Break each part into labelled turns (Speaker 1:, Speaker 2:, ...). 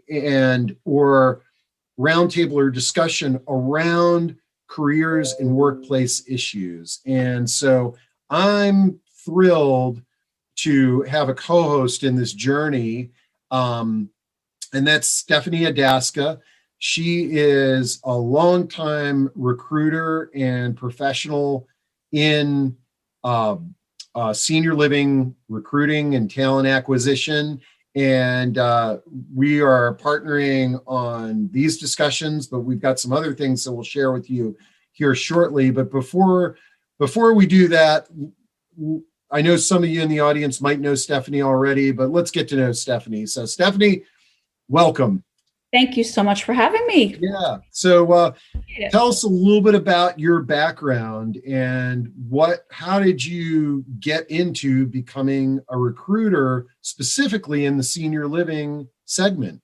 Speaker 1: and or roundtable or discussion around careers and workplace issues. And so I'm thrilled to have a co-host in this journey, and that's Stephanie Adaska. She is a longtime recruiter and professional in senior living recruiting and talent acquisition. And we are partnering on these discussions, but we've got some other things that we'll share with you here shortly. But before we do that, I know some of you in the audience might know Stephanie already, but let's get to know Stephanie. So Stephanie, welcome.
Speaker 2: Thank you so much for having me.
Speaker 1: Yeah. So tell us a little bit about your background and how did you get into becoming a recruiter, specifically in the senior living segment?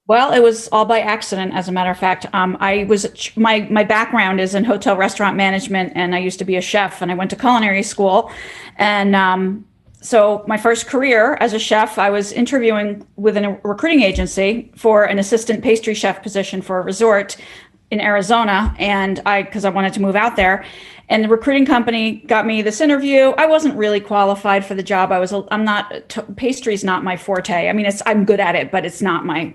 Speaker 2: Well, it was all by accident, as a matter of fact. My background is in hotel restaurant management, and I used to be a chef, and I went to culinary school. And so my first career as a chef, I was interviewing with a recruiting agency for an assistant pastry chef position for a resort in Arizona, and because I wanted to move out there. And the recruiting company got me this interview. I wasn't really qualified for the job. Pastry's not my forte. I mean, I'm good at it, but it's not my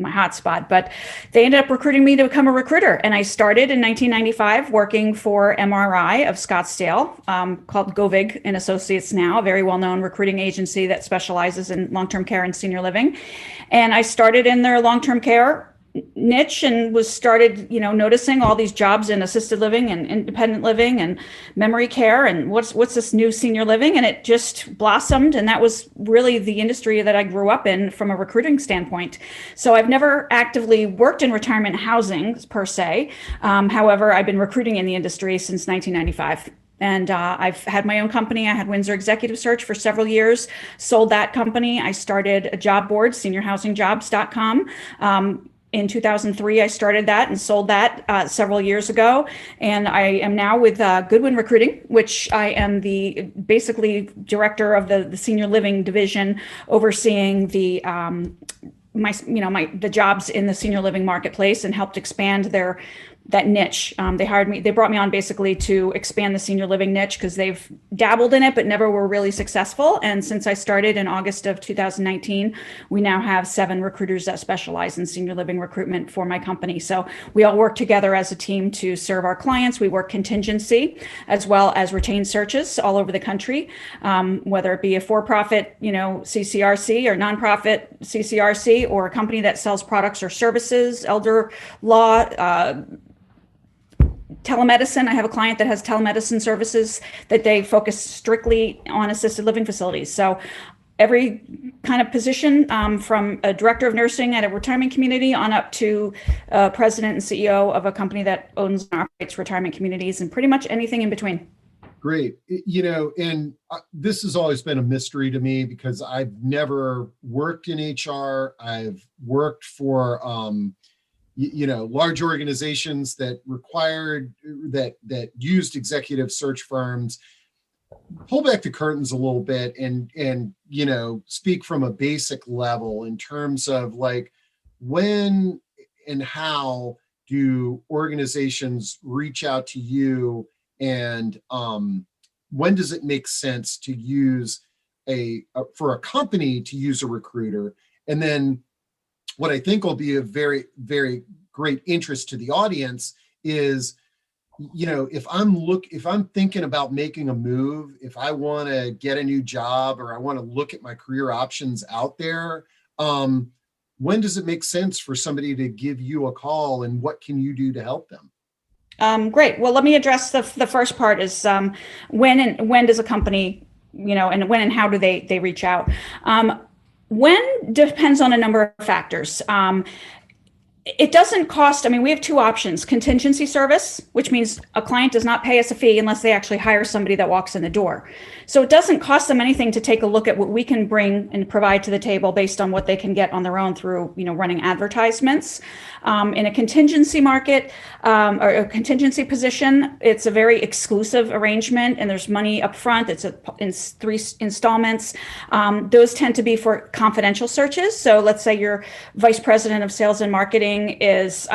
Speaker 2: hot spot. But they ended up recruiting me to become a recruiter. And I started in 1995 working for MRI of Scottsdale, called Govig and Associates now, a very well-known recruiting agency that specializes in long-term care and senior living. And I started in their long-term care niche and started noticing all these jobs in assisted living and independent living and memory care and what's this new senior living, and it just blossomed, and that was really the industry that I grew up in from a recruiting standpoint. So I've never actively worked in retirement housing per se. However, I've been recruiting in the industry since 1995. And I've had my own company. I had Windsor Executive Search for several years, sold that company. I started a job board, seniorhousingjobs.com. In 2003, I started that and sold that several years ago. And I am now with Goodwin Recruiting, which I am the basically director of the senior living division, overseeing the jobs in the senior living marketplace, and helped expand that niche. They brought me on basically to expand the senior living niche because they've dabbled in it, but never were really successful. And since I started in August of 2019, we now have 7 recruiters that specialize in senior living recruitment for my company. So we all work together as a team to serve our clients. We work contingency as well as retained searches all over the country, whether it be a for-profit, CCRC or nonprofit CCRC, or a company that sells products or services, elder law, telemedicine. I have a client that has telemedicine services that they focus strictly on assisted living facilities. So every kind of position, from a director of nursing at a retirement community on up to president and CEO of a company that owns and operates retirement communities, and pretty much anything in between.
Speaker 1: Great. And this has always been a mystery to me because I've never worked in HR. I've worked for large organizations that used executive search firms. Pull back the curtains a little bit and speak from a basic level in terms of like, when and how do organizations reach out to you, and when does it make sense to use for a company to use a recruiter? And then what I think will be a very, very great interest to the audience is, if I'm thinking about making a move, if I want to get a new job or I want to look at my career options out there, when does it make sense for somebody to give you a call, and what can you do to help them?
Speaker 2: Great. Well, let me address the first part is when does a company, and when and how do they reach out? When depends on a number of factors. It doesn't cost, I mean, we have two options: contingency service, which means a client does not pay us a fee unless they actually hire somebody that walks in the door. So it doesn't cost them anything to take a look at what we can bring and provide to the table based on what they can get on their own through, running advertisements. In a contingency market, or a contingency position, it's a very exclusive arrangement, and there's money up front. It's in three installments. Those tend to be for confidential searches. So let's say your vice president of sales and marketing is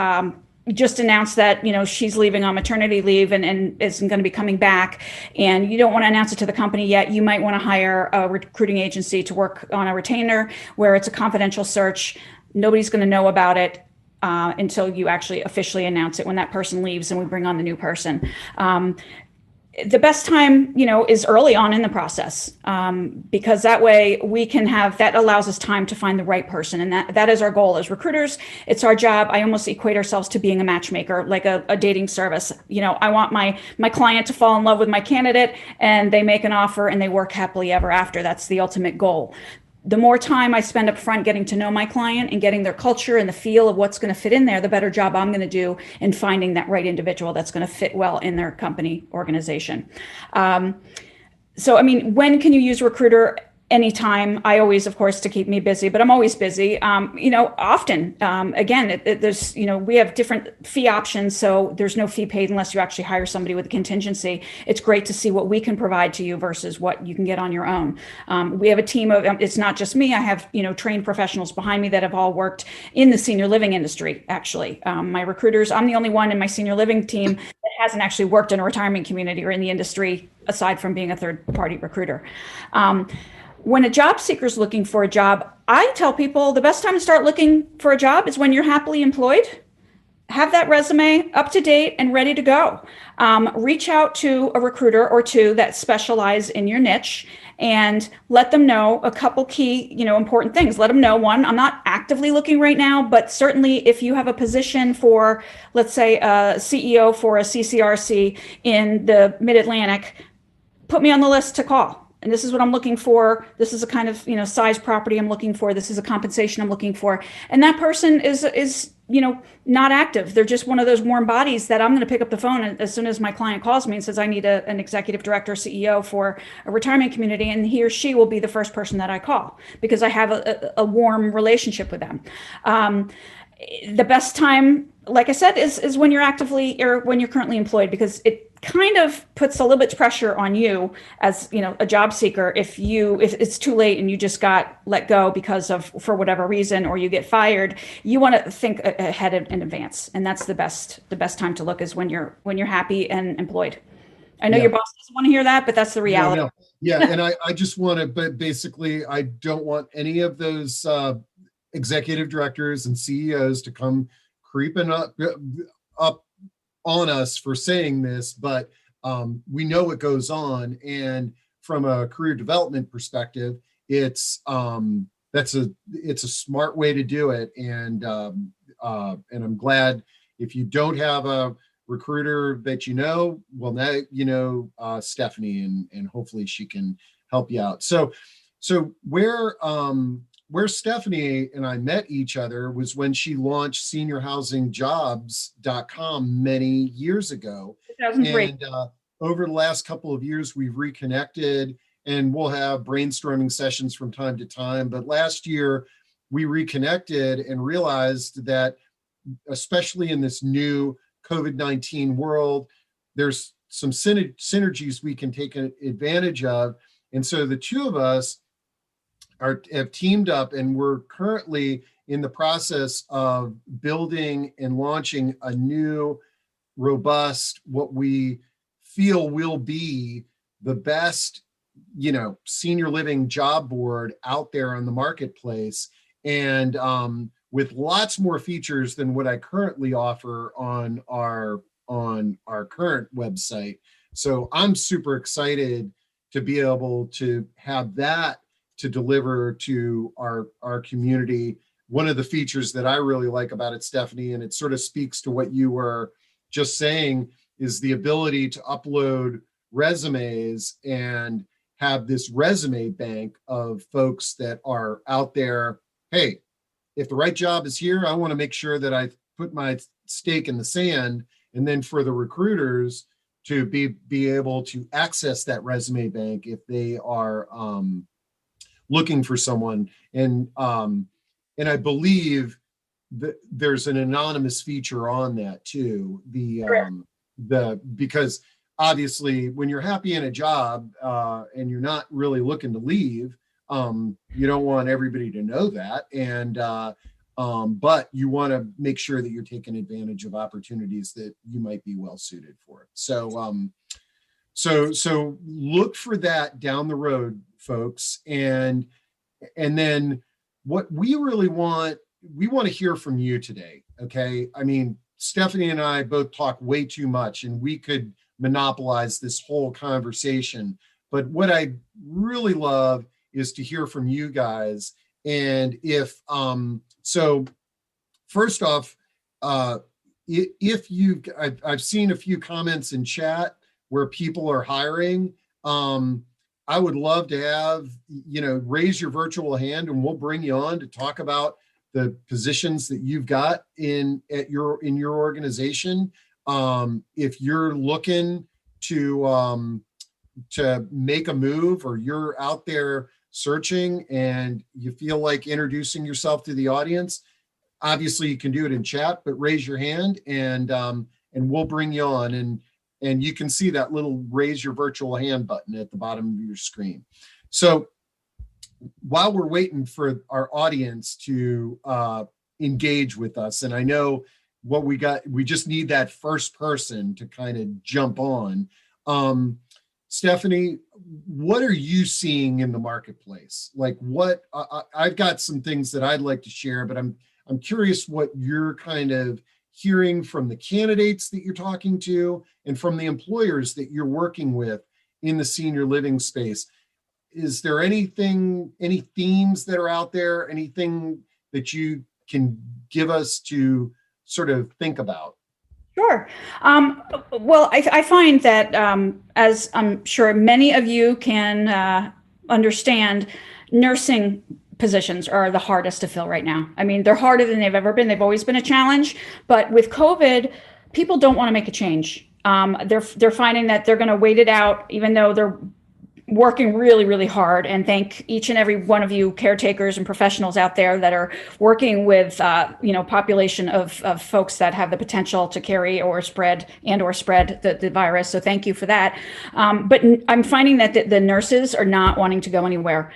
Speaker 2: just announced that she's leaving on maternity leave and isn't going to be coming back, and you don't want to announce it to the company yet. You might want to hire a recruiting agency to work on a retainer where it's a confidential search. Nobody's going to know about it until you actually officially announce it when that person leaves and we bring on the new person. The best time, is early on in the process, because that way we can that allows us time to find the right person. And that is our goal as recruiters. It's our job. I almost equate ourselves to being a matchmaker, like a dating service. I want my client to fall in love with my candidate, and they make an offer and they work happily ever after. That's the ultimate goal. The more time I spend up front getting to know my client and getting their culture and the feel of what's going to fit in there, the better job I'm going to do in finding that right individual that's going to fit well in their company organization. So, I mean, when can you use recruiter? Anytime. I always, of course, to keep me busy, but I'm always busy. Often. Again, there's, we have different fee options, so there's no fee paid unless you actually hire somebody with a contingency. It's great to see what we can provide to you versus what you can get on your own. We have a team of, it's not just me. I have, trained professionals behind me that have all worked in the senior living industry, actually. My recruiters, I'm the only one in my senior living team that hasn't actually worked in a retirement community or in the industry, aside from being a third-party recruiter. When a job seeker is looking for a job, I tell people the best time to start looking for a job is when you're happily employed. Have that resume up to date and ready to go. Reach out to a recruiter or two that specialize in your niche and let them know a couple key, important things. Let them know, one, I'm not actively looking right now, but certainly if you have a position for, let's say, a CEO for a CCRC in the Mid-Atlantic, put me on the list to call. And this is what I'm looking for. This is a kind of, size property I'm looking for. This is a compensation I'm looking for. And that person is not active. They're just one of those warm bodies that I'm going to pick up the phone as soon as my client calls me and says, I need an executive director, CEO for a retirement community. And he or she will be the first person that I call because I have a warm relationship with them. The best time, like I said, is when you're actively or when you're currently employed, because it kind of puts a little bit of pressure on you as a job seeker. If it's too late and you just got let go because of, for whatever reason, or you get fired, you want to think ahead in advance. And that's the best time to look, is when you're happy and employed. I know your boss doesn't want to hear that, but that's the reality.
Speaker 1: No. Yeah. And I just want to, but basically I don't want any of those executive directors and CEOs to come creeping up on us for saying this, but we know what goes on. And from a career development perspective, it's a smart way to do it. And I'm glad if you don't have a recruiter that well, now Stephanie, and hopefully she can help you out. So where Stephanie and I met each other was when she launched seniorhousingjobs.com many years ago.
Speaker 2: 2003.
Speaker 1: And over the last couple of years, we've reconnected, and we'll have brainstorming sessions from time to time. But last year, we reconnected and realized that, especially in this new COVID-19 world, there's some synergies we can take advantage of. And so the two of us have teamed up, and we're currently in the process of building and launching a new, robust, what we feel will be the best, senior living job board out there on the marketplace, and with lots more features than what I currently offer on our current website. So I'm super excited to be able to have that to deliver to our community. One of the features that I really like about it, Stephanie, and it sort of speaks to what you were just saying, is the ability to upload resumes and have this resume bank of folks that are out there. Hey, if the right job is here, I want to make sure that I put my stake in the sand. And then for the recruiters to be able to access that resume bank if they are looking for someone. And I believe that there's an anonymous feature on that too. Because obviously when you're happy in a job and you're not really looking to leave, you don't want everybody to know that. And but you want to make sure that you're taking advantage of opportunities that you might be well suited for. So so look for that down the road, folks. And then what we really want, we want to hear from you today. Okay. I mean, Stephanie and I both talk way too much and we could monopolize this whole conversation. But what I really love is to hear from you guys. And if, so first off, if I've seen a few comments in chat where people are hiring. I would love to have, raise your virtual hand and we'll bring you on to talk about the positions that you've got in your organization. If you're looking to make a move or you're out there searching and you feel like introducing yourself to the audience, obviously you can do it in chat, but raise your hand and we'll bring you on. And you can see that little raise your virtual hand button at the bottom of your screen. So while we're waiting for our audience to engage with us, and I know what we just need that first person to kind of jump on. Stephanie, what are you seeing in the marketplace? Like I've got some things that I'd like to share, but I'm curious what you're kind of hearing from the candidates that you're talking to and from the employers that you're working with in the senior living space. Is there any themes that are out there, anything that you can give us to sort of think about?
Speaker 2: Sure. Well, I find that, as I'm sure many of you can understand, nursing positions are the hardest to fill right now. I mean, they're harder than they've ever been. They've always been a challenge, but with COVID, people don't want to make a change. They're finding that they're going to wait it out, even though they're working really, really hard. And thank each and every one of you caretakers and professionals out there that are working with, population of folks that have the potential to carry or spread the virus. So thank you for that. But I'm finding that the nurses are not wanting to go anywhere.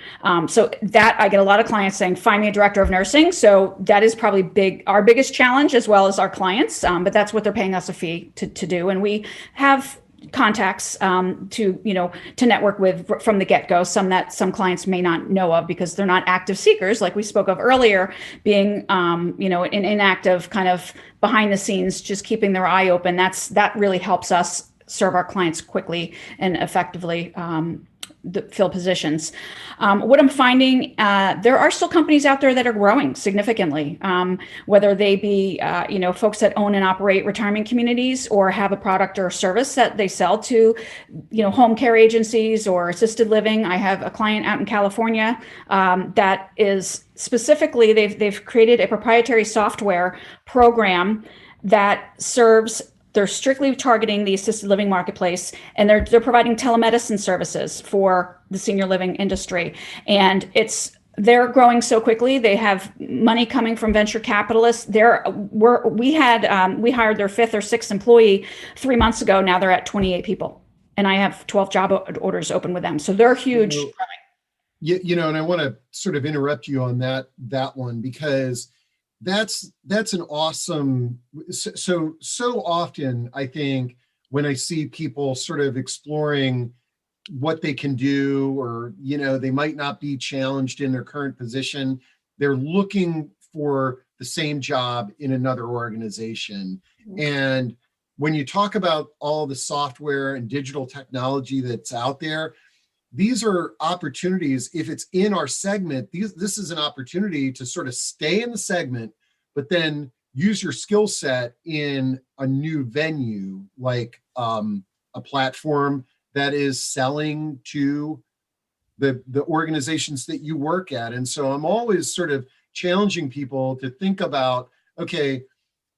Speaker 2: So that I get a lot of clients saying, find me a director of nursing. So that is probably our biggest challenge as well as our clients. But that's what they're paying us a fee to do. And we have contacts to network with from the get-go, some clients may not know of because they're not active seekers, like we spoke of earlier, being an inactive kind of behind the scenes, just keeping their eye open. That really helps us serve our clients quickly and effectively, fill positions. What I'm finding, there are still companies out there that are growing significantly, whether they be, folks that own and operate retirement communities or have a product or service that they sell to, home care agencies or assisted living. I have a client out in California that is specifically, they've created a proprietary software program that serves. They're strictly targeting the assisted living marketplace, and they're providing telemedicine services for the senior living industry. And they're growing so quickly. They have money coming from venture capitalists. We hired their 5th or 6th employee 3 months ago. Now they're at 28 people, and I have 12 job orders open with them. So they're huge.
Speaker 1: And I want to sort of interrupt you on that one, because that's an awesome, so often I think when I see people sort of exploring what they can do, or, they might not be challenged in their current position, they're looking for the same job in another organization. And when you talk about all the software and digital technology that's out there, these are opportunities. If it's in our segment, this is an opportunity to sort of stay in the segment, but then use your skill set in a new venue, like a platform that is selling to the organizations that you work at. And so I'm always sort of challenging people to think about, okay,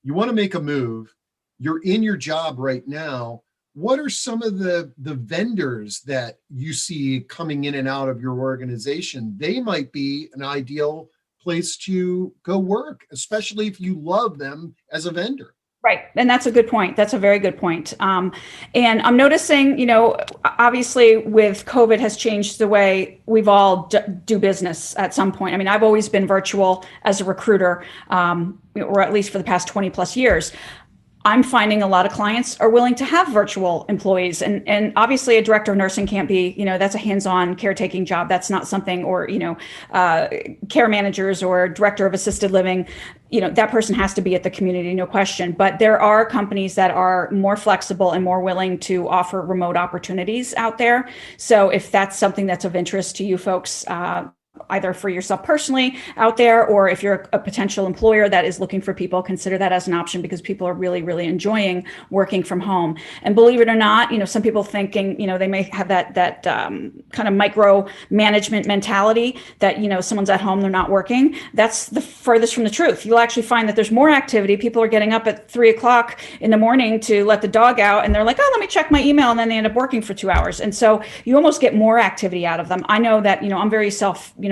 Speaker 1: you want to make a move, you're in your job right now. What are some of the vendors that you see coming in and out of your organization? They might be an ideal place to go work, especially if you love them as a vendor.
Speaker 2: Right. And that's a good point. That's a very good point. And I'm noticing, obviously with COVID has changed the way we've all do business at some point. I mean, I've always been virtual as a recruiter, or at least for the past 20 plus years. I'm finding a lot of clients are willing to have virtual employees, and obviously a director of nursing can't be, that's a hands-on caretaking job. That's not something, or, care managers or director of assisted living, that person has to be at the community, no question. But there are companies that are more flexible and more willing to offer remote opportunities out there. So if that's something that's of interest to you folks, either for yourself personally out there, or if you're a potential employer that is looking for people, consider that as an option, because people are really, really enjoying working from home. And believe it or not, some people thinking, they may have that kind of micro management mentality that, someone's at home, they're not working. That's the furthest from the truth. You'll actually find that there's more activity. People are getting up at 3 o'clock in the morning to let the dog out, and they're like, oh, let me check my email. And then they end up working for 2 hours. And so you almost get more activity out of them. I know that, I'm very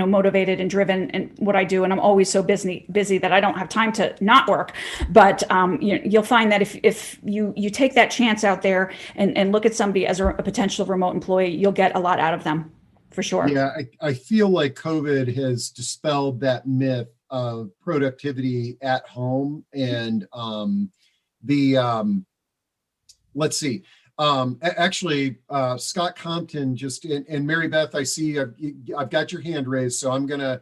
Speaker 2: motivated and driven in what I do, and I'm always so busy that I don't have time to not work. But you'll find that if you take that chance out there and look at somebody as a potential remote employee, you'll get a lot out of them, for sure.
Speaker 1: Yeah, I feel like COVID has dispelled that myth of productivity at home. And let's see. Actually, Scott Compton and Mary Beth, I see I've got your hand raised, so I'm gonna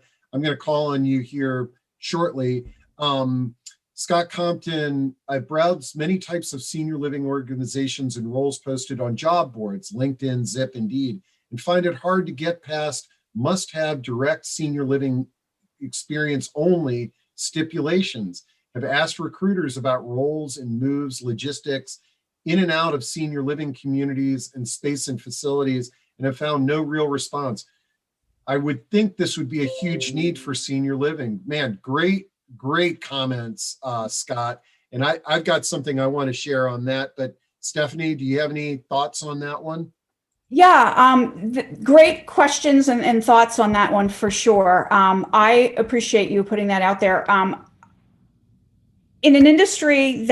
Speaker 1: call on you here shortly. Scott Compton, I browsed many types of senior living organizations and roles posted on job boards, LinkedIn, Zip, Indeed, and find it hard to get past must-have direct senior living experience only stipulations. Have asked recruiters about roles and moves, logistics, in and out of senior living communities and space and facilities, and have found no real response. I would think this would be a huge need for senior living. Man, great comments, Scott. And I've got something I want to share on that, but Stephanie, do you have any thoughts on that one?
Speaker 2: Yeah, great questions and thoughts on that one, for sure. I appreciate you putting that out there. In an industry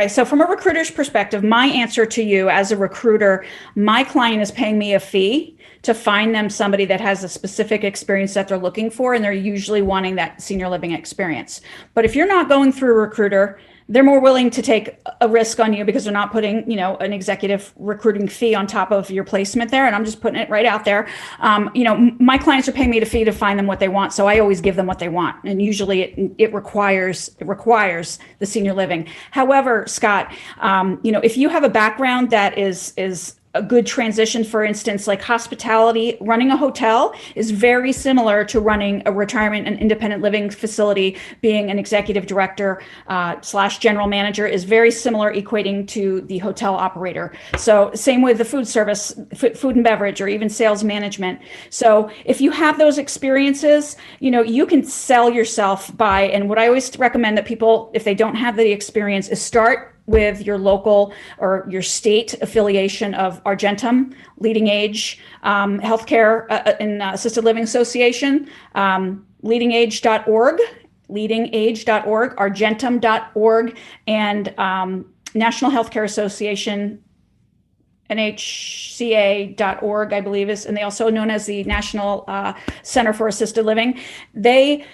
Speaker 2: so from a recruiter's perspective, my answer to you as a recruiter, my client is paying me a fee to find them somebody that has a specific experience that they're looking for, and they're usually wanting that senior living experience. But if you're not going through a recruiter, they're more willing to take a risk on you because they're not putting, an executive recruiting fee on top of your placement there. And I'm just putting it right out there. My clients are paying me a fee to find them what they want. So I always give them what they want. And usually it requires the senior living. However, Scott, if you have a background that is a good transition, for instance, like hospitality, running a hotel is very similar to running a retirement and independent living facility. Being an executive director / general manager is very similar, equating to the hotel operator. So same with the food service, food and beverage, or even sales management. So if you have those experiences, you can sell yourself by, and what I always recommend that people, if they don't have the experience, is start with your local or your state affiliation of Argentum, Leading Age, Healthcare and Assisted Living Association, leadingage.org, argentum.org, and National Healthcare Association, NHCA.org, I believe is, and they also known as the National Center for Assisted Living. They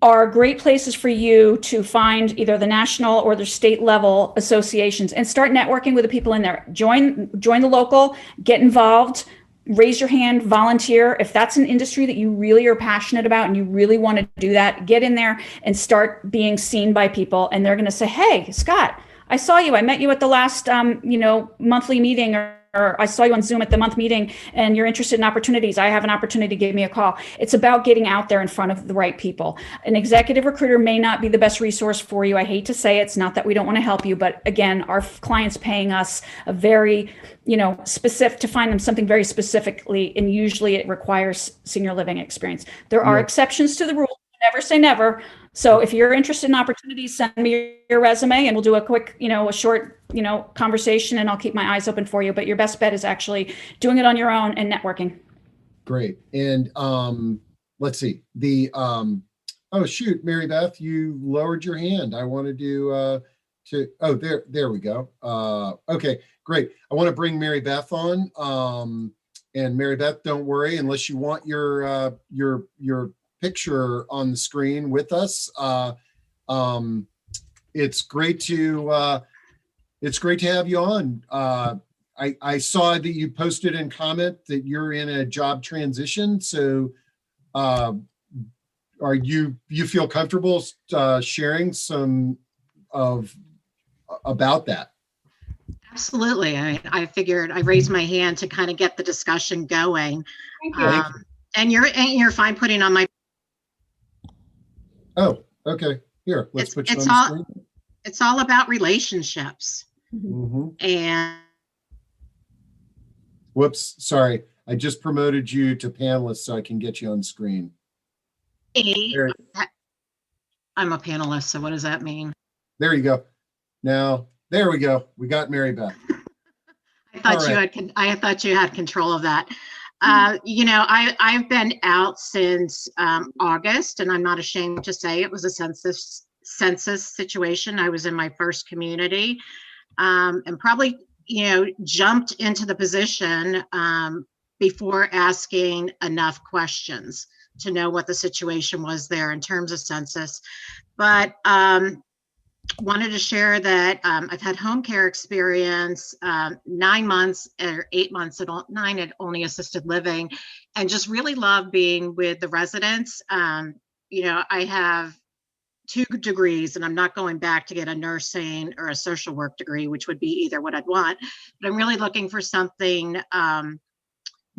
Speaker 2: are great places for you to find either the national or the state level associations and start networking with the people in there. Join the local, get involved, raise your hand, volunteer. If that's an industry that you really are passionate about and you really want to do that, get in there and start being seen by people. And they're going to say, hey, Scott, I saw you. I met you at the last, monthly meeting, or I saw you on Zoom at the month meeting, and you're interested in opportunities. I have an opportunity. Give me a call. It's about getting out there in front of the right people. An executive recruiter may not be the best resource for you. I hate to say it's not that we don't want to help you, but again, our clients paying us a very, specific, to find them something very specifically, and usually it requires senior living experience. There are exceptions to the rule. never say never. So if you're interested in opportunities, send me your resume and we'll do a quick, a short, conversation, and I'll keep my eyes open for you. But your best bet is actually doing it on your own and networking.
Speaker 1: Great. And let's see. Oh shoot, Mary Beth, you lowered your hand. I wanted there we go. Okay, great. I want to bring Mary Beth on. And Mary Beth, don't worry, unless you want your picture on the screen with us. It's great to have you on. I saw that you posted in comment that you're in a job transition. So are you feel comfortable sharing some about that?
Speaker 3: Absolutely. I figured I raised my hand to kind of get the discussion going.
Speaker 2: Thank you.
Speaker 3: And you're fine putting on my.
Speaker 1: Oh, okay. Here, let's put you on the screen.
Speaker 3: It's all about relationships.
Speaker 1: Mm-hmm.
Speaker 3: And
Speaker 1: whoops, sorry. I just promoted you to panelist so I can get you on screen.
Speaker 3: I'm a panelist, so what does that mean?
Speaker 1: There you go. Now, there we go. We got Mary Beth.
Speaker 3: I thought you had control of that. I've been out since August, and I'm not ashamed to say it was a census situation. I was in my first community, and probably jumped into the position before asking enough questions to know what the situation was there in terms of census. But wanted to share that I've had home care experience, 9 months or 8 months, 9 at only assisted living, and just really love being with the residents. I have 2 degrees, and I'm not going back to get a nursing or a social work degree, which would be either what I'd want, but I'm really looking for something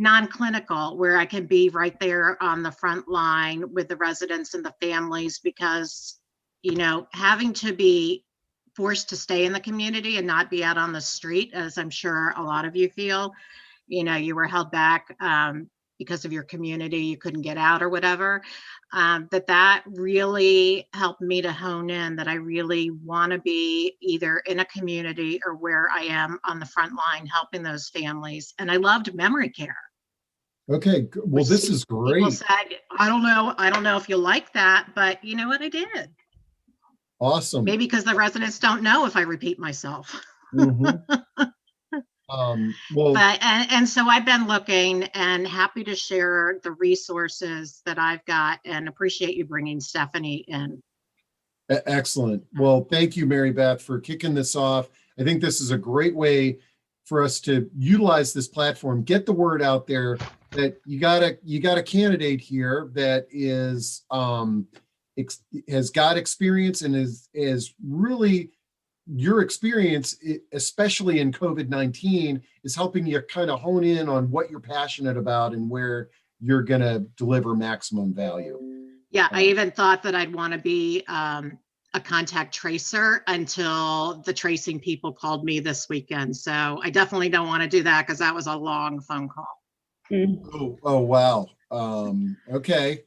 Speaker 3: non-clinical where I can be right there on the front line with the residents and the families, because having to be forced to stay in the community and not be out on the street, as I'm sure a lot of you feel, you were held back because of your community, you couldn't get out or whatever, that really helped me to hone in that I really want to be either in a community or where I am on the front line helping those families. And I loved memory care.
Speaker 1: Okay, well, this is great.
Speaker 3: People said, I don't know if you like that, but you know what, I did.
Speaker 1: Awesome.
Speaker 3: Maybe because the residents don't know if I repeat myself.
Speaker 1: Mm-hmm.
Speaker 3: And so I've been looking and happy to share the resources that I've got, and appreciate you bringing Stephanie in.
Speaker 1: Excellent. Well, thank you, Mary Beth, for kicking this off. I think this is a great way for us to utilize this platform, get the word out there that you got a candidate here that is has got experience and is really, your experience, especially in COVID-19, is helping you kind of hone in on what you're passionate about and where you're going to deliver maximum value.
Speaker 3: Yeah, I even thought that I'd want to be a contact tracer until the tracing people called me this weekend. So I definitely don't want to do that, because that was a long phone call.
Speaker 1: Oh wow. Okay.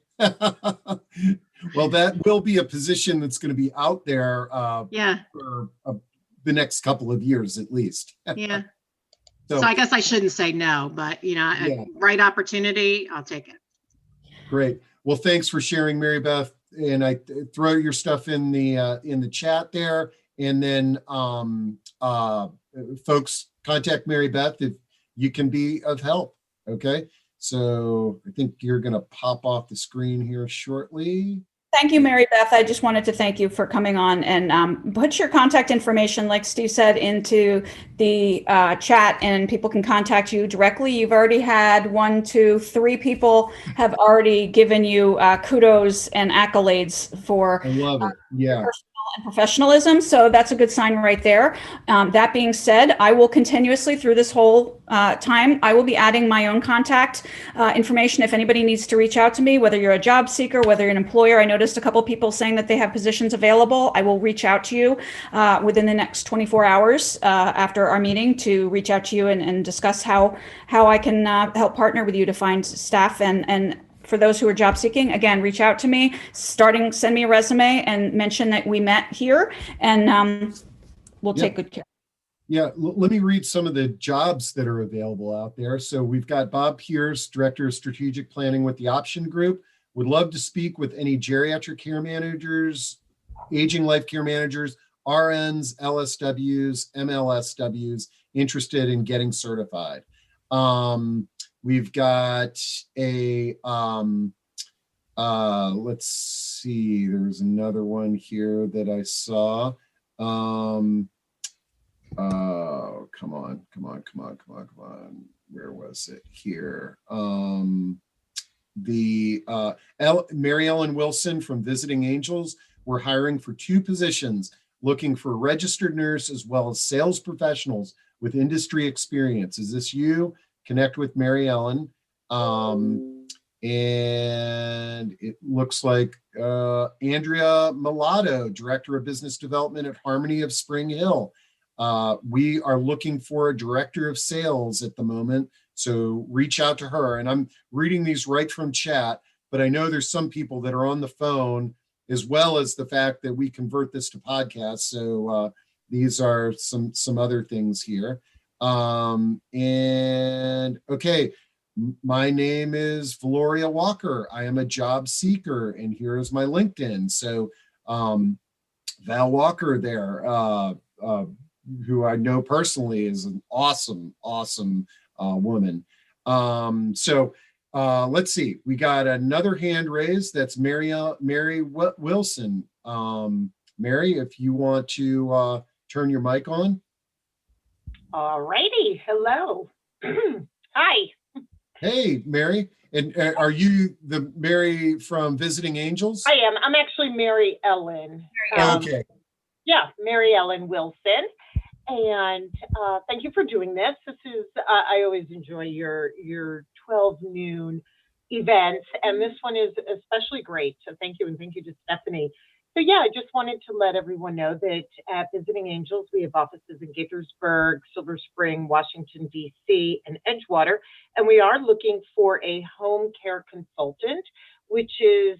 Speaker 1: Well, that will be a position that's going to be out there for the next couple of years at least.
Speaker 3: Yeah. So I guess I shouldn't say no, but right opportunity, I'll take it. Great.
Speaker 1: Well, thanks for sharing, Mary Beth. And I throw your stuff in the chat there, and then folks, contact Mary Beth if you can be of help. Okay. So I think you're going to pop off the screen here shortly.
Speaker 2: Thank you, Mary Beth. I just wanted to thank you for coming on, and put your contact information, like Steve said, into the chat, and people can contact you directly. You've already had 1, 2, 3 people have already given you kudos and accolades for
Speaker 1: I love it. Yeah.
Speaker 2: and professionalism. So that's a good sign right there. That being said, I will continuously through this whole time, I will be adding my own contact information. If anybody needs to reach out to me, whether you're a job seeker, whether you're an employer, I noticed a couple people saying that they have positions available. I will reach out to you within the next 24 hours after our meeting to reach out to you and discuss how I can help partner with you to find staff and for those who are job seeking, again, reach out to me, send me a resume and mention that we met here, and we'll take good care.
Speaker 1: Yeah, let me read some of the jobs that are available out there. So we've got Bob Pierce, Director of Strategic Planning with the Option Group. Would love to speak with any geriatric care managers, aging life care managers, RNs, LSWs, MLSWs interested in getting certified. We've got a, let's see, there's another one here that I saw. Oh, come on. Where was it here? Mary Ellen Wilson from Visiting Angels. We're hiring for 2 positions, looking for a registered nurse as well as sales professionals with industry experience. Is this you? Connect with Mary Ellen. And it looks like Andrea Mulatto, Director of Business Development at Harmony of Spring Hill. We are looking for a director of sales at the moment, so reach out to her. And I'm reading these right from chat, but I know there's some people that are on the phone, as well as the fact that we convert this to podcasts. So these are some other things here. And okay, my name is Valoria Walker. I am a job seeker, and here is my LinkedIn. So Val Walker there, who I know personally is an awesome woman. So let's see. We got another hand raised. That's Mary Wilson. Mary, if you want to turn your mic on.
Speaker 4: All righty. Hello. Hi.
Speaker 1: Hey, Mary. And are you the Mary from Visiting Angels?
Speaker 4: I am. I'm actually Mary Ellen.
Speaker 1: Okay.
Speaker 4: Yeah, Mary Ellen Wilson. And thank you for doing this. This is, I always enjoy your 12 noon events, and this one is especially great. So thank you, and thank you to Stephanie. So yeah, I just wanted to let everyone know that at Visiting Angels, we have offices in Gaithersburg, Silver Spring, Washington, D.C., and Edgewater. And we are looking for a home care consultant, which is,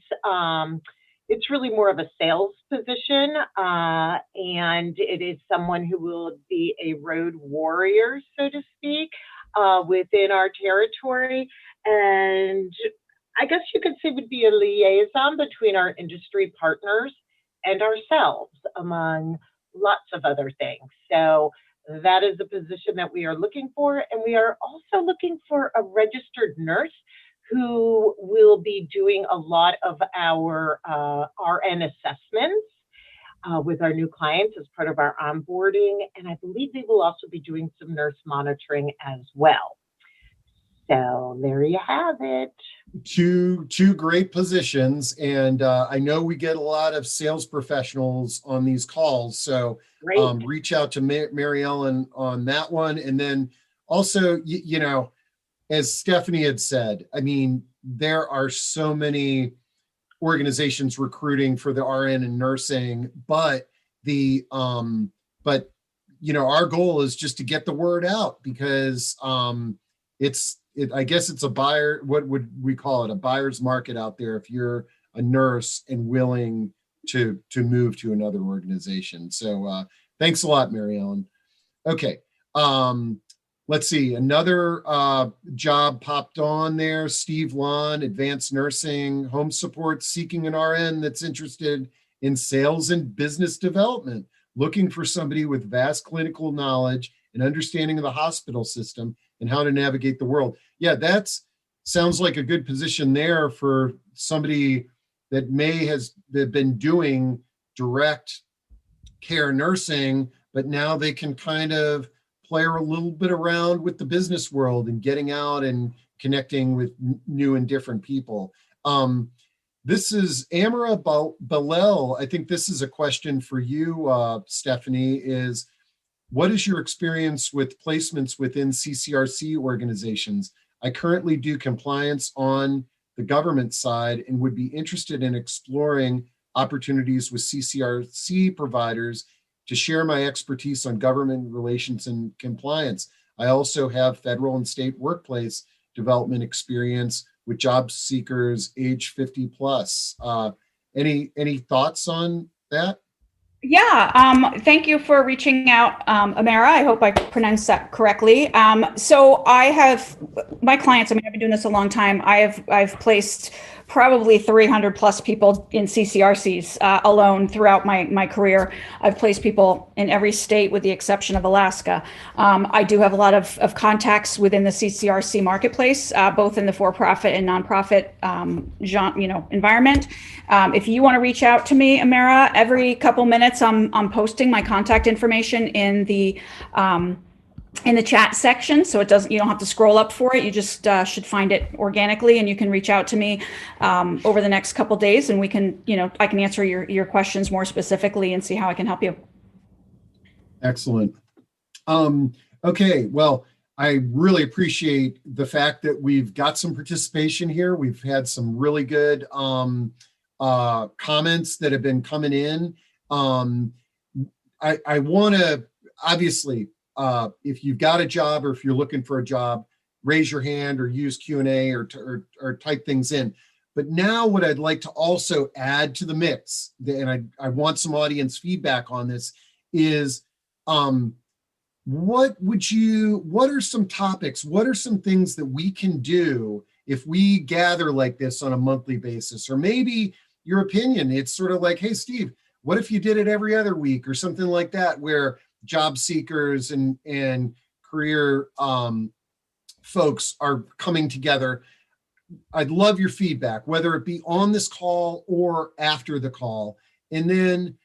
Speaker 4: it's really more of a sales position. And it is someone who will be a road warrior, so to speak, within our territory. And I guess you could say would be a liaison between our industry partners and ourselves, among lots of other things. So that is a position that we are looking for. And we are also looking for a registered nurse who will be doing a lot of our RN assessments with our new clients as part of our onboarding. And I believe they will also be doing some nurse monitoring as well. So there you have it.
Speaker 1: Two great positions, and I know we get a lot of sales professionals on these calls, so reach out to Mary Ellen on that one. And then also, you know, as Stephanie had said, I mean, there are so many organizations recruiting for the RN and nursing, but the you know, our goal is just to get the word out, because I guess it's a buyer, what would we call it? A buyer's market out there if you're a nurse and willing to move to another organization. So thanks a lot, Mary Ellen. Okay. Let's see, another job popped on there. Steve Lon, advanced nursing, home support, seeking an RN that's interested in sales and business development, looking for somebody with vast clinical knowledge and understanding of the hospital system and how to navigate the world. Yeah, sounds like a good position there for somebody that has been doing direct care nursing, but now they can kind of play a little bit around with the business world and getting out and connecting with new and different people. This is Amara Balel. I think this is a question for you, Stephanie, is what is your experience with placements within CCRC organizations? I currently do compliance on the government side and would be interested in exploring opportunities with CCRC providers to share my expertise on government relations and compliance. I also have federal and state workplace development experience with job seekers age 50 plus. Any thoughts on that?
Speaker 2: Yeah, thank you for reaching out, Amara. I hope I pronounced that correctly. So I have my clients. I mean, I've been doing this a long time. I've placed probably 300 plus people in CCRCs alone throughout my career. I've placed people in every state with the exception of Alaska. I do have a lot of contacts within the CCRC marketplace, both in the for-profit and nonprofit environment. If you want to reach out to me, Amara, every couple minutes I'm posting my contact information in the chat section, so you don't have to scroll up for it. You just should find it organically, and you can reach out to me over the next couple days, and we can, I can answer your questions more specifically and see how I can help you.
Speaker 1: Excellent. Okay, well, I really appreciate the fact that we've got some participation here. We've had some really good comments that have been coming in. I want to, obviously, if you've got a job or if you're looking for a job, raise your hand or use Q&A or type things in. But now what I'd like to also add to the mix, and I want some audience feedback on this, is what are some topics, what are some things that we can do if we gather like this on a monthly basis? Or maybe your opinion, it's sort of like, hey, Steve, what if you did it every other week or something like that, where job seekers and career folks are coming together? I'd love your feedback, whether it be on this call or after the call. And then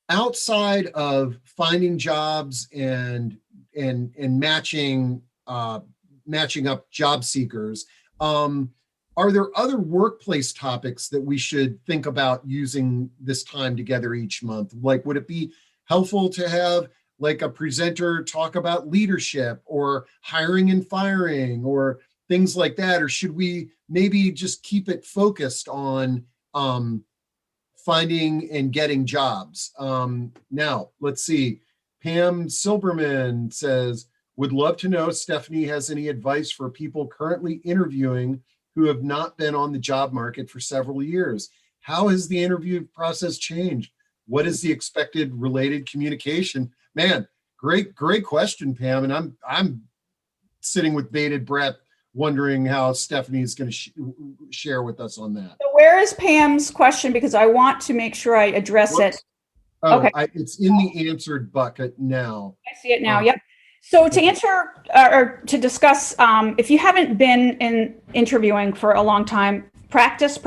Speaker 1: outside of finding jobs and matching up job seekers, are there other workplace topics that we should think about using this time together each month? Like, would it be helpful to have like a presenter talk about leadership or hiring and firing or things like that? Or should we maybe just keep it focused on finding and getting jobs? Now, let's see. Pam Silberman says, would love to know if Stephanie has any advice for people currently interviewing who have not been on the job market for several years. How has the interview process changed? What is the expected related communication? Man, great question, Pam. And I'm sitting with bated breath, wondering how Stephanie is going to share with us on that.
Speaker 2: So where is Pam's question? Because I want to make sure I address it.
Speaker 1: Oh,
Speaker 2: okay.
Speaker 1: It's in the answered bucket now.
Speaker 2: I see it now. Yep. So to answer or to discuss, if you haven't been interviewing for a long time, practice,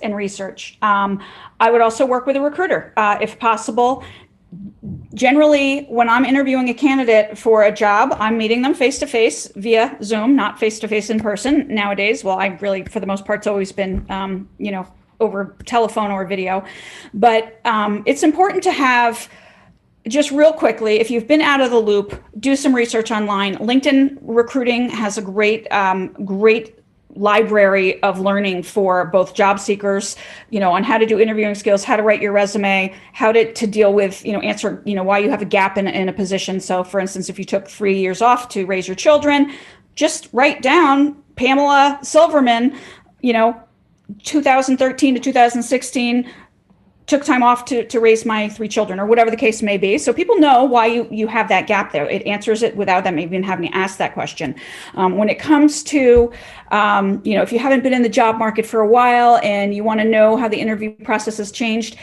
Speaker 2: and research. I would also work with a recruiter if possible. Generally, when I'm interviewing a candidate for a job, I'm meeting them face-to-face via Zoom, not face-to-face in person nowadays. Well, I really, for the most part, it's always been, over telephone or video. But it's important to have, just real quickly, if you've been out of the loop, do some research online. LinkedIn Recruiting has a great library of learning for both job seekers, on how to do interviewing skills, how to write your resume, how to deal with, answer, why you have a gap in a position. So for instance, if you took 3 years off to raise your children, just write down Pamela Silverman, 2013 to 2016, took time off to raise my 3 children, or whatever the case may be. So people know why you have that gap there. It answers it without them even having to ask that question. When it comes to, if you haven't been in the job market for a while and you want to know how the interview process has changed,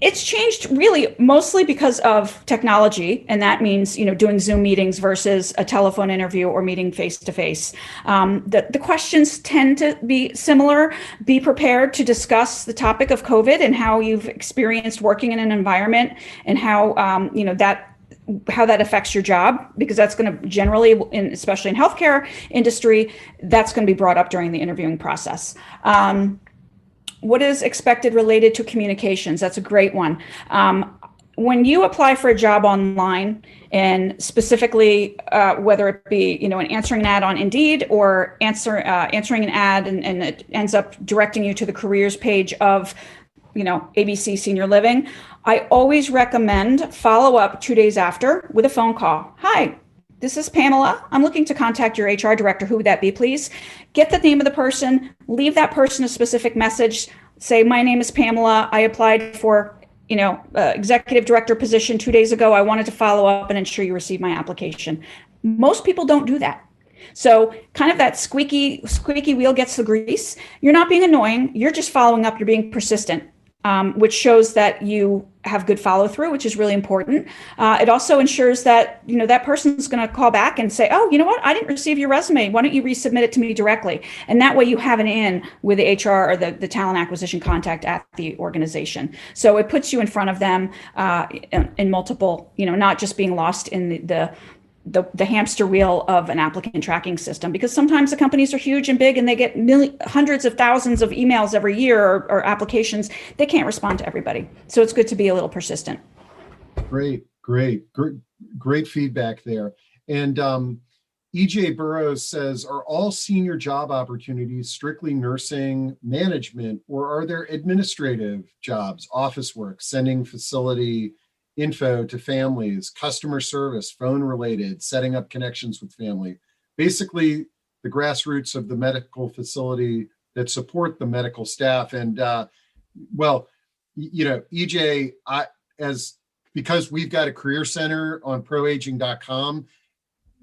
Speaker 2: it's changed really mostly because of technology. And that means, doing Zoom meetings versus a telephone interview or meeting face-to-face. The questions tend to be similar. Be prepared to discuss the topic of COVID and how you've experienced working in an environment and how, how that affects your job, because that's going to generally, especially in healthcare industry, that's going to be brought up during the interviewing process. What is expected related to communications? That's a great one. When you apply for a job online, and specifically whether it be answering an ad on Indeed or answering an ad and it ends up directing you to the careers page of ABC Senior Living, I always recommend follow up 2 days after with a phone call. Hi, this is Pamela. I'm looking to contact your HR director. Who would that be, please? Get the name of the person, leave that person a specific message. Say, my name is Pamela. I applied for, executive director position 2 days ago. I wanted to follow up and ensure you receive my application. Most people don't do that. So kind of that squeaky wheel gets the grease. You're not being annoying. You're just following up. You're being persistent, which shows that you have good follow through, which is really important. It also ensures that, that person's going to call back and say, oh, you know what? I didn't receive your resume. Why don't you resubmit it to me directly? And that way you have an in with the HR or the talent acquisition contact at the organization. So it puts you in front of them in multiple, not just being lost in the hamster wheel of an applicant tracking system, because sometimes the companies are huge and big and they get hundreds of thousands of emails every year or applications. They can't respond to everybody. So it's good to be a little persistent.
Speaker 1: Great feedback there. And EJ Burrows says, are all senior job opportunities strictly nursing management, or are there administrative jobs, office work, sending facility info to families, customer service, phone related, setting up connections with family, basically the grassroots of the medical facility that support the medical staff? And EJ, because we've got a career center on proaging.com,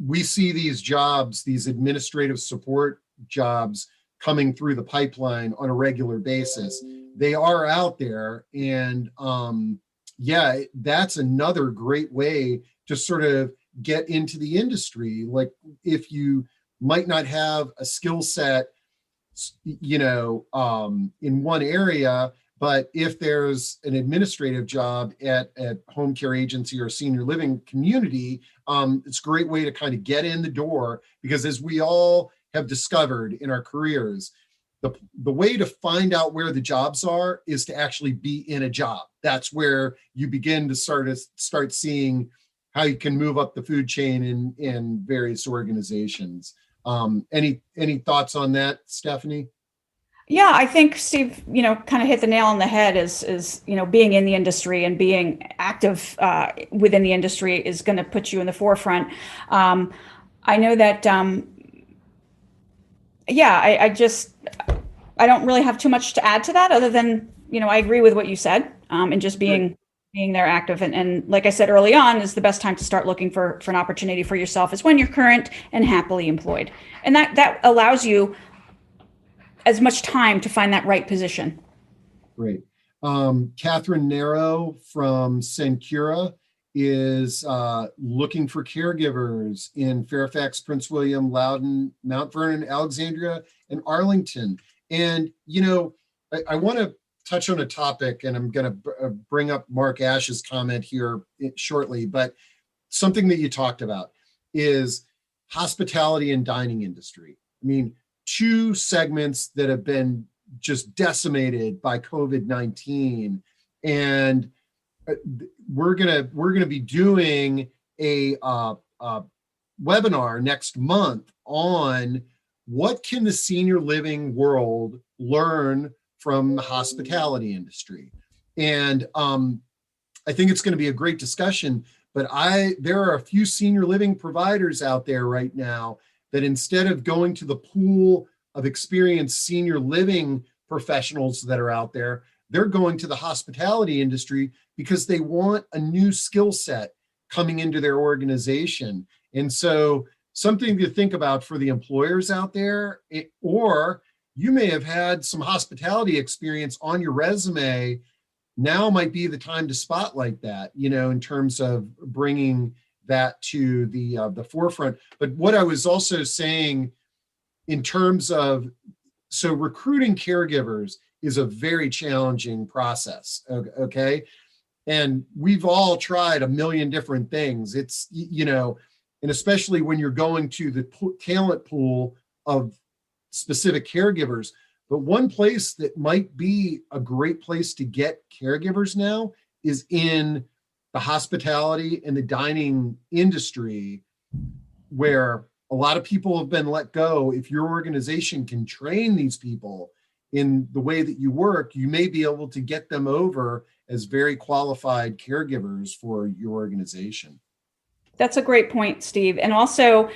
Speaker 1: we see these jobs, these administrative support jobs coming through the pipeline on a regular basis. They are out there, and that's another great way to sort of get into the industry. Like, if you might not have a skill set, in one area, but if there's an administrative job at home care agency or senior living community, it's a great way to kind of get in the door, because as we all have discovered in our careers, the way to find out where the jobs are is to actually be in a job. That's where you begin to start seeing how you can move up the food chain in various organizations. Any thoughts on that, Stephanie?
Speaker 2: Yeah, I think Steve, kind of hit the nail on the head. Is being in the industry and being active within the industry is going to put you in the forefront. I know that. I don't really have too much to add to that, other than I agree with what you said, and just being there active. And like I said early on, is the best time to start looking for an opportunity for yourself is when you're current and happily employed, and that allows you as much time to find that right position. Great.
Speaker 1: Catherine Narrow from Sencura is looking for caregivers in Fairfax, Prince William, Loudoun, Mount Vernon, Alexandria, and Arlington. And, I want to touch on a topic, and I'm going to bring up Mark Ash's comment here shortly, but something that you talked about is hospitality and dining industry. I mean, two segments that have been just decimated by COVID-19. And we're gonna be doing a webinar next month on what can the senior living world learn from the hospitality industry. And I think it's going to be a great discussion, but there are a few senior living providers out there right now that, instead of going to the pool of experienced senior living professionals that are out there, they're going to the hospitality industry because they want a new skill set coming into their organization. And so, something to think about for the employers out there, or you may have had some hospitality experience on your resume. Now might be the time to spotlight that, in terms of bringing that to the forefront. But what I was also saying in terms of, so recruiting caregivers is a very challenging process. Okay. And we've all tried a million different things. It's, and especially when you're going to the talent pool of specific caregivers. But one place that might be a great place to get caregivers now is in the hospitality and the dining industry, where a lot of people have been let go. If your organization can train these people in the way that you work, you may be able to get them over as very qualified caregivers for your organization.
Speaker 2: That's a great point, Steve. And also,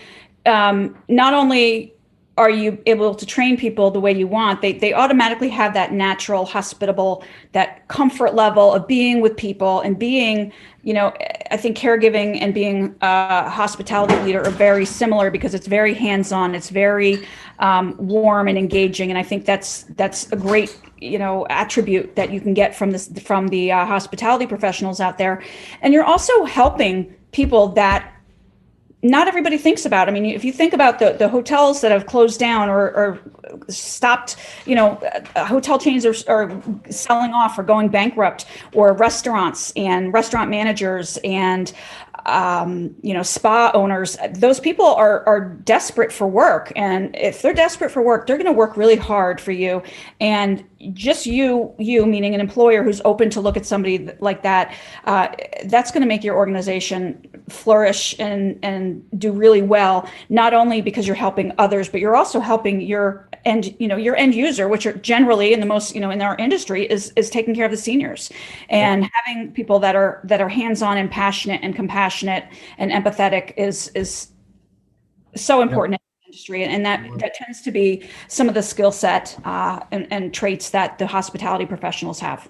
Speaker 2: not only are you able to train people the way you want, they automatically have that natural, hospitable, that comfort level of being with people and being, I think caregiving and being a hospitality leader are very similar because it's very hands-on, it's very warm and engaging. And I think that's a great, attribute that you can get from the hospitality professionals out there. And you're also helping people that not everybody thinks about. I mean, if you think about the hotels that have closed down or stopped, hotel chains are selling off or going bankrupt, or restaurants and restaurant managers and spa owners, those people are desperate for work. And if they're desperate for work, they're going to work really hard for you. And just you meaning an employer who's open to look at somebody like that, that's going to make your organization flourish and do really well, not only because you're helping others, but you're also helping your end user, which are generally in the most, in our industry is taking care of the seniors. And having people that are hands-on and passionate and compassionate and empathetic is so important. Industry, and that tends to be some of the skill set and traits that the hospitality professionals have.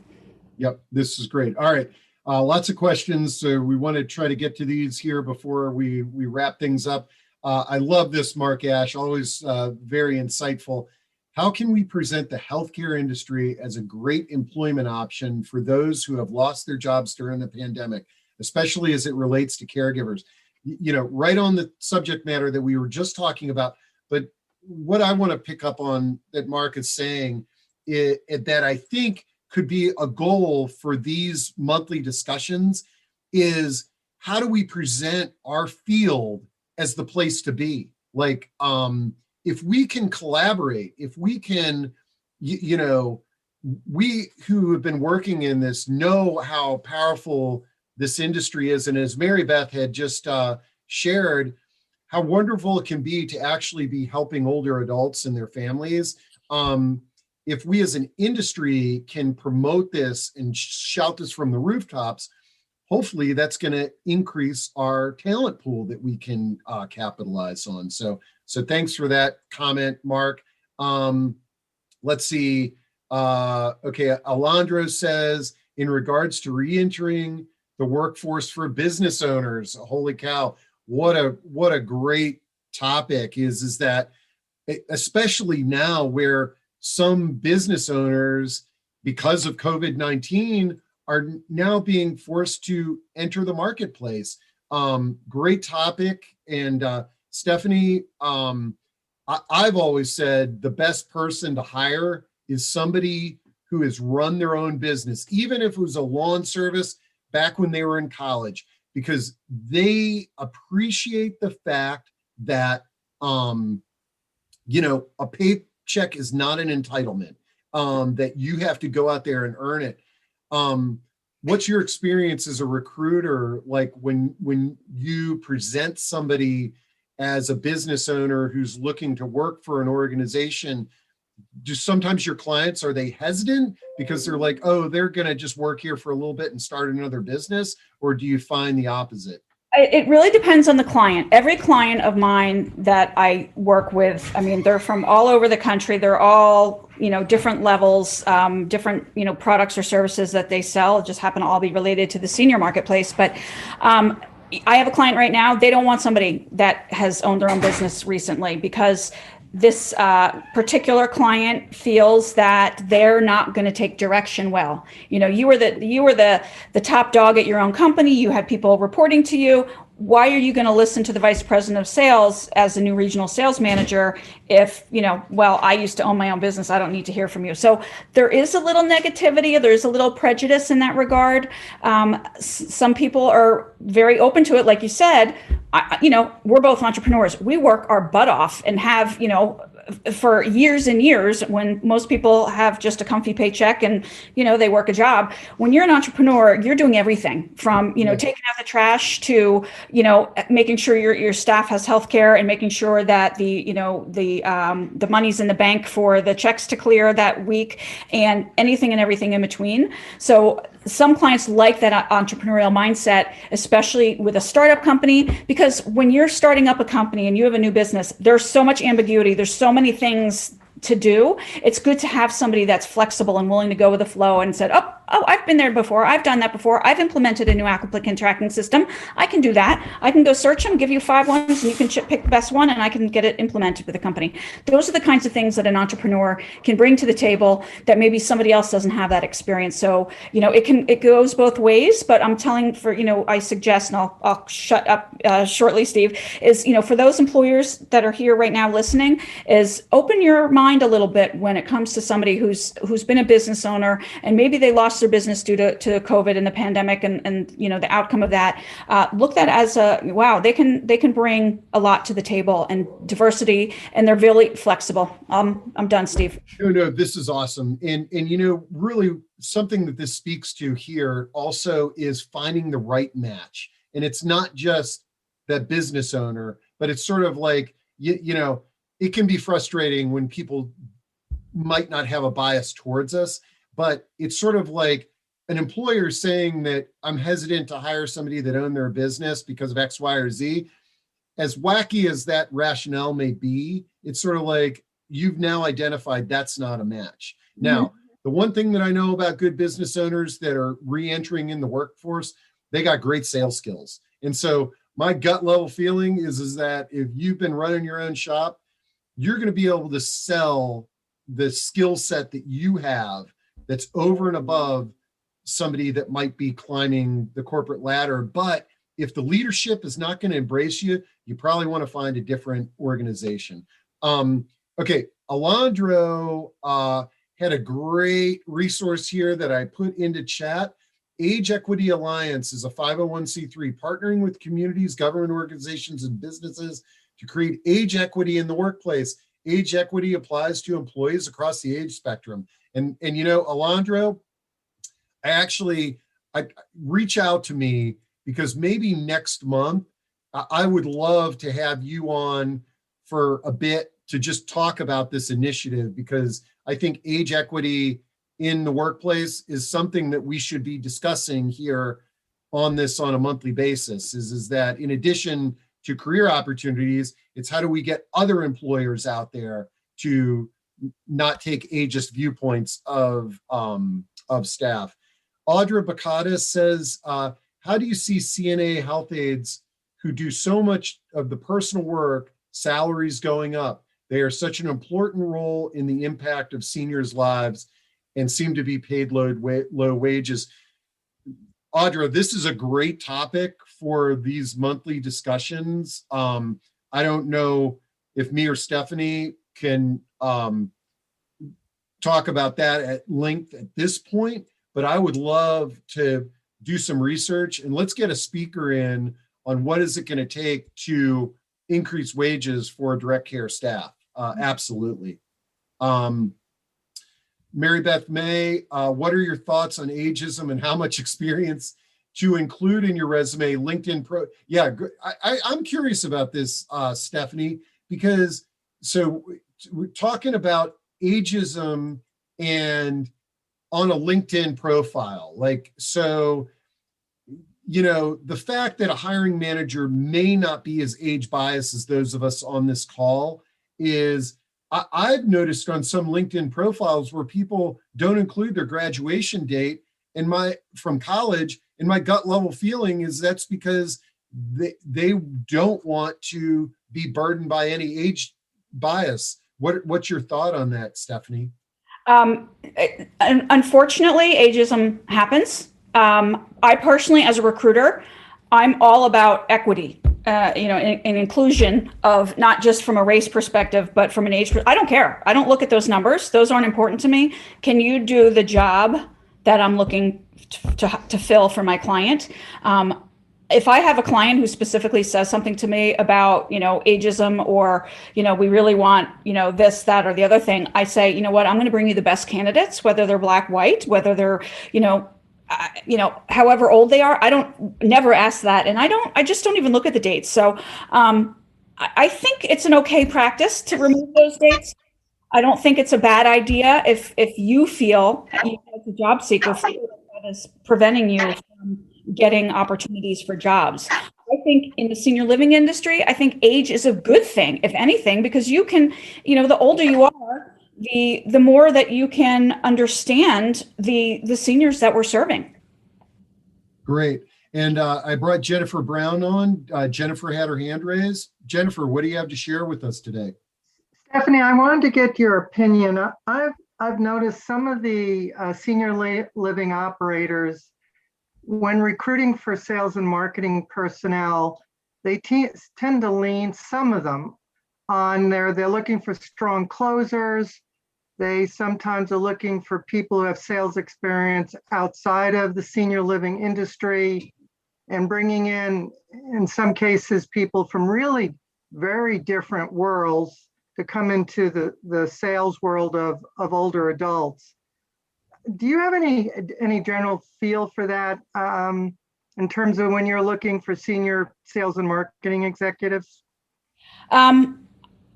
Speaker 1: Yep, this is great. All right, lots of questions. So we want to try to get to these here before we wrap things up. I love this, Mark Ash, always very insightful. How can we present the healthcare industry as a great employment option for those who have lost their jobs during the pandemic, especially as it relates to caregivers? Right on the subject matter that we were just talking about. But what I want to pick up on that Mark is saying is that I think could be a goal for these monthly discussions is how do we present our field as the place to be? Like, if we can collaborate, if we can, we who have been working in this know how powerful this industry is. And as Mary Beth had just shared, how wonderful it can be to actually be helping older adults and their families. If we as an industry can promote this and shout this from the rooftops, hopefully that's going to increase our talent pool that we can capitalize on. So thanks for that comment, Mark. Let's see. Okay, Alondra says, in regards to reentering the workforce for business owners. Holy cow. What a great topic is that, especially now where some business owners, because of COVID-19, are now being forced to enter the marketplace. Great topic. And Stephanie, I've always said the best person to hire is somebody who has run their own business, even if it was a lawn service back when they were in college, because they appreciate the fact that, a paycheck is not an entitlement, that you have to go out there and earn it. What's your experience as a recruiter, like when you present somebody as a business owner who's looking to work for an organization? Do sometimes your clients, are they hesitant because they're like, oh, they're going to just work here for a little bit and start another business? Or do you find the opposite?
Speaker 2: It really depends on the client. Every client of mine that I work with, I mean, they're from all over the country. They're all, different levels, different, products or services that they sell. It just happen to all be related to the senior marketplace. But I have a client right now. They don't want somebody that has owned their own business recently because this particular client feels that they're not going to take direction well. You were the top dog at your own company. You had people reporting to you. Why are you going to listen to the vice president of sales as a new regional sales manager if, I used to own my own business, I don't need to hear from you. So there is a little negativity, there's a little prejudice in that regard. Some people are very open to it. Like you said, we're both entrepreneurs. We work our butt off and have, for years and years, when most people have just a comfy paycheck and, they work a job. When you're an entrepreneur, you're doing everything from, taking out the trash to, making sure your staff has healthcare and making sure that the money's in the bank for the checks to clear that week and anything and everything in between. So some clients like that entrepreneurial mindset, especially with a startup company, because when you're starting up a company and you have a new business, there's so much ambiguity. There's so many things to do. It's good to have somebody that's flexible and willing to go with the flow and said, oh, I've been there before. I've done that before. I've implemented a new applicant tracking system. I can do that. I can go search them, give you 5 ones, and you can pick the best one, and I can get it implemented with the company. Those are the kinds of things that an entrepreneur can bring to the table that maybe somebody else doesn't have that experience. So, it goes both ways, but I'm telling I suggest, and I'll shut up shortly, Steve, is, for those employers that are here right now listening, is open your mind a little bit when it comes to somebody who's been a business owner and maybe they lost their business due to COVID and the pandemic and the outcome of that. Look at as wow, they can bring a lot to the table and diversity, and they're really flexible. I'm done, Steve.
Speaker 1: No, this is awesome. And really something that this speaks to here also is finding the right match. And it's not just that business owner, but it's sort of like, it can be frustrating when people might not have a bias towards us, but it's sort of like an employer saying that I'm hesitant to hire somebody that owned their business because of X, Y, or Z. As wacky as that rationale may be, it's sort of like you've now identified that's not a match. Now, the one thing that I know about good business owners that are re-entering in the workforce, they got great sales skills. And so my gut level feeling is that if you've been running your own shop, you're going to be able to sell the skill set that you have that's over and above somebody that might be climbing the corporate ladder. But if the leadership is not going to embrace you, you probably want to find a different organization. Okay, Alondro had a great resource here that I put into chat. Age Equity Alliance is a 501c3 partnering with communities, government organizations, and businesses to create age equity in the workplace. Age equity applies to employees across the age spectrum. And Alondro, I reach out to me because maybe next month, I would love to have you on for a bit to just talk about this initiative, because I think age equity in the workplace is something that we should be discussing here on a monthly basis, is that in addition to career opportunities, it's how do we get other employers out there to not take ageist viewpoints of staff. Audra Bacata says, how do you see CNA health aides who do so much of the personal work, salaries going up? They are such an important role in the impact of seniors' lives and seem to be paid low wages. Audra, this is a great topic for these monthly discussions. I don't know if me or Stephanie can talk about that at length at this point, but I would love to do some research and let's get a speaker in on what is it going to take to increase wages for direct care staff. Absolutely. Mary Beth May, what are your thoughts on ageism and how much experience to include in your resume? LinkedIn Pro. Yeah, I'm curious about this, Stephanie, because so we're talking about ageism and on a LinkedIn profile. The fact that a hiring manager may not be as age biased as those of us on this call is, I've noticed on some LinkedIn profiles where people don't include their graduation date from college, and my gut level feeling is that's because they don't want to be burdened by any age bias. What's your thought on that, Stephanie?
Speaker 2: Unfortunately, ageism happens. I personally, as a recruiter, I'm all about equity, and inclusion of not just from a race perspective, but from an age. I don't care. I don't look at those numbers. Those aren't important to me. Can you do the job that I'm looking to fill for my client? If I have a client who specifically says something to me about, ageism or, we really want, this, that, or the other thing, I say, you know what, I'm going to bring you the best candidates, whether they're black, white, whether they're, however old they are. I don't never ask that. And I just don't even look at the dates. So I think it's an okay practice to remove those dates. I don't think it's a bad idea if you feel, as a job seeker, feel is preventing you from getting opportunities for jobs. I think in the senior living industry, I think age is a good thing, if anything, because you can, the older you are, the more that you can understand the seniors that we're serving.
Speaker 1: Great. And I brought Jennifer Brown on. Jennifer had her hand raised. Jennifer, what do you have to share with us today?
Speaker 5: Stephanie, I wanted to get your opinion. I've noticed some of the senior living operators, when recruiting for sales and marketing personnel, they tend to lean, some of them, on they're looking for strong closers. They sometimes are looking for people who have sales experience outside of the senior living industry, and bringing in some cases, people from really very different worlds to come into the sales world of older adults. Do you have any general feel for that in terms of when you're looking for senior sales and marketing executives?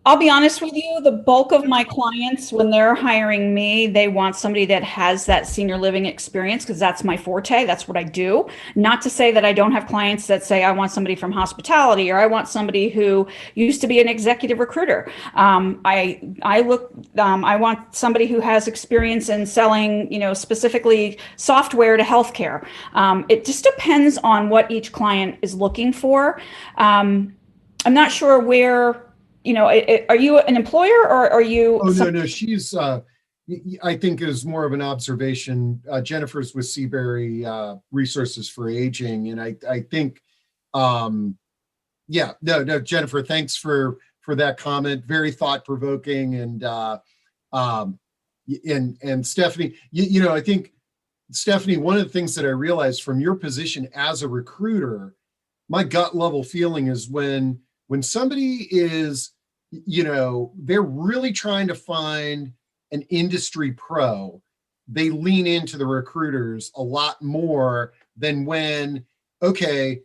Speaker 2: I'll be honest with you, the bulk of my clients, when they're hiring me, they want somebody that has that senior living experience because that's my forte. That's what I do. Not to say that I don't have clients that say, I want somebody from hospitality, or I want somebody who used to be an executive recruiter. I want somebody who has experience in selling, specifically software to healthcare. It just depends on what each client is looking for. I'm not sure where. Are you an employer or are you?
Speaker 1: Oh, no. She's, I think is more of an observation. Jennifer's with Seabury Resources for Aging. And I think, Jennifer, thanks for that comment. Very thought provoking. And Stephanie, I think, Stephanie, one of the things that I realized from your position as a recruiter, my gut level feeling is when somebody is, they're really trying to find an industry pro, they lean into the recruiters a lot more than when, okay,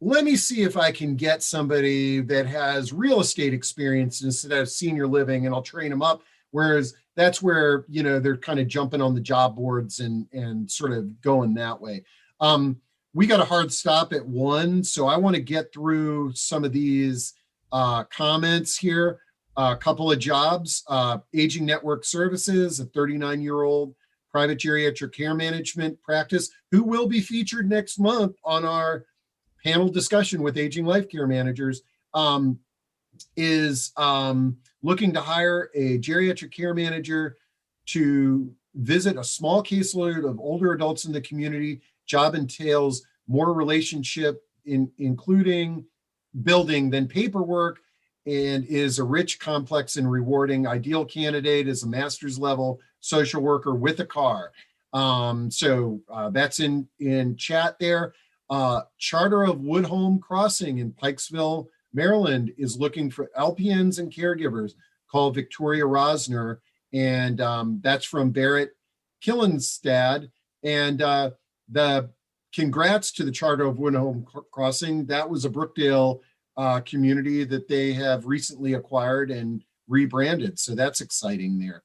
Speaker 1: let me see if I can get somebody that has real estate experience instead of senior living and I'll train them up. Whereas that's where, they're kind of jumping on the job boards and sort of going that way. We got a hard stop at 1, so I want to get through some of these comments here. A couple of jobs, Aging Network Services, a 39-year-old private geriatric care management practice who will be featured next month on our panel discussion with aging life care managers, is looking to hire a geriatric care manager to visit a small caseload of older adults in the community. Job entails more relationship including building than paperwork, and is a rich, complex, and rewarding. Ideal candidate is a master's level social worker with a car. So that's in chat there. Charter of Woodholm Crossing in Pikesville, Maryland is looking for LPNs and caregivers. Call Victoria Rosner, and that's from Barrett Killenstad. And the congrats to the Charter of Woodholm Crossing. That was a Brookdale community that they have recently acquired and rebranded. So that's exciting there.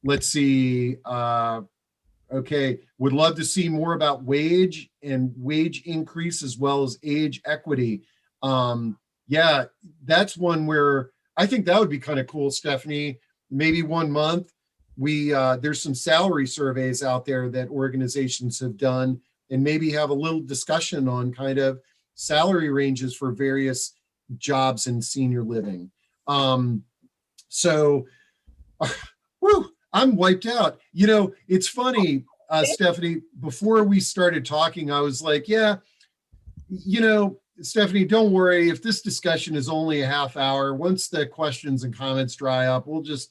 Speaker 1: Let's see. Okay, would love to see more about wage increase as well as age equity. Yeah, that's one where I think that would be kind of cool, Stephanie. Maybe 1 month. There's some salary surveys out there that organizations have done, and maybe have a little discussion on kind of salary ranges for various jobs in senior living. So, whew, I'm wiped out. It's funny, Stephanie, before we started talking, I was like, yeah, Stephanie, don't worry. If this discussion is only a half hour, once the questions and comments dry up, we'll just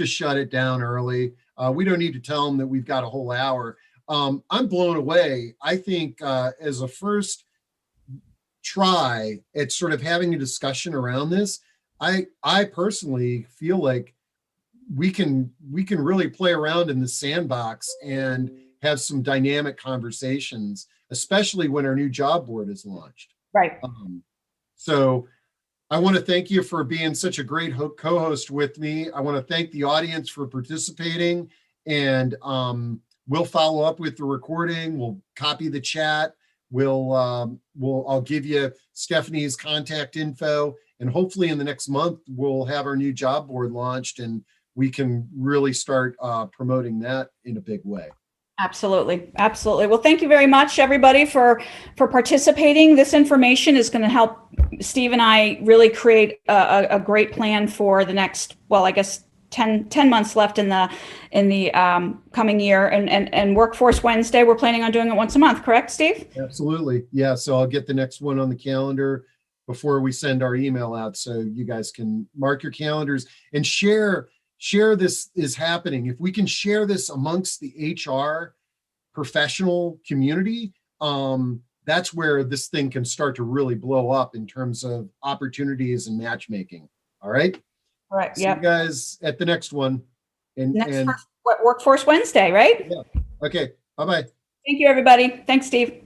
Speaker 1: shut it down early. We don't need to tell them that we've got a whole hour. I'm blown away. I think as a first try at sort of having a discussion around this, I personally feel like we can really play around in the sandbox and have some dynamic conversations, especially when our new job board is launched.
Speaker 2: Right.
Speaker 1: So I want to thank you for being such a great co-host with me. I want to thank the audience for participating, and we'll follow up with the recording. We'll copy the chat. I'll give you Stephanie's contact info, and hopefully in the next month we'll have our new job board launched, and we can really start promoting that in a big way.
Speaker 2: Absolutely. Absolutely. Well, thank you very much, everybody, for participating. This information is going to help Steve and I really create a great plan for the next, well, I guess 10 months left in the coming year. And Workforce Wednesday, we're planning on doing it once a month, correct, Steve?
Speaker 1: Absolutely. Yeah. So I'll get the next one on the calendar before we send our email out, so you guys can mark your calendars and share this is happening. If we can share this amongst the HR professional community, that's where this thing can start to really blow up in terms of opportunities and matchmaking. All right.
Speaker 2: All right.
Speaker 1: See you guys at the next one. And
Speaker 2: Workforce Wednesday, right?
Speaker 1: Yeah. Okay. Bye-bye.
Speaker 2: Thank you, everybody. Thanks, Steve.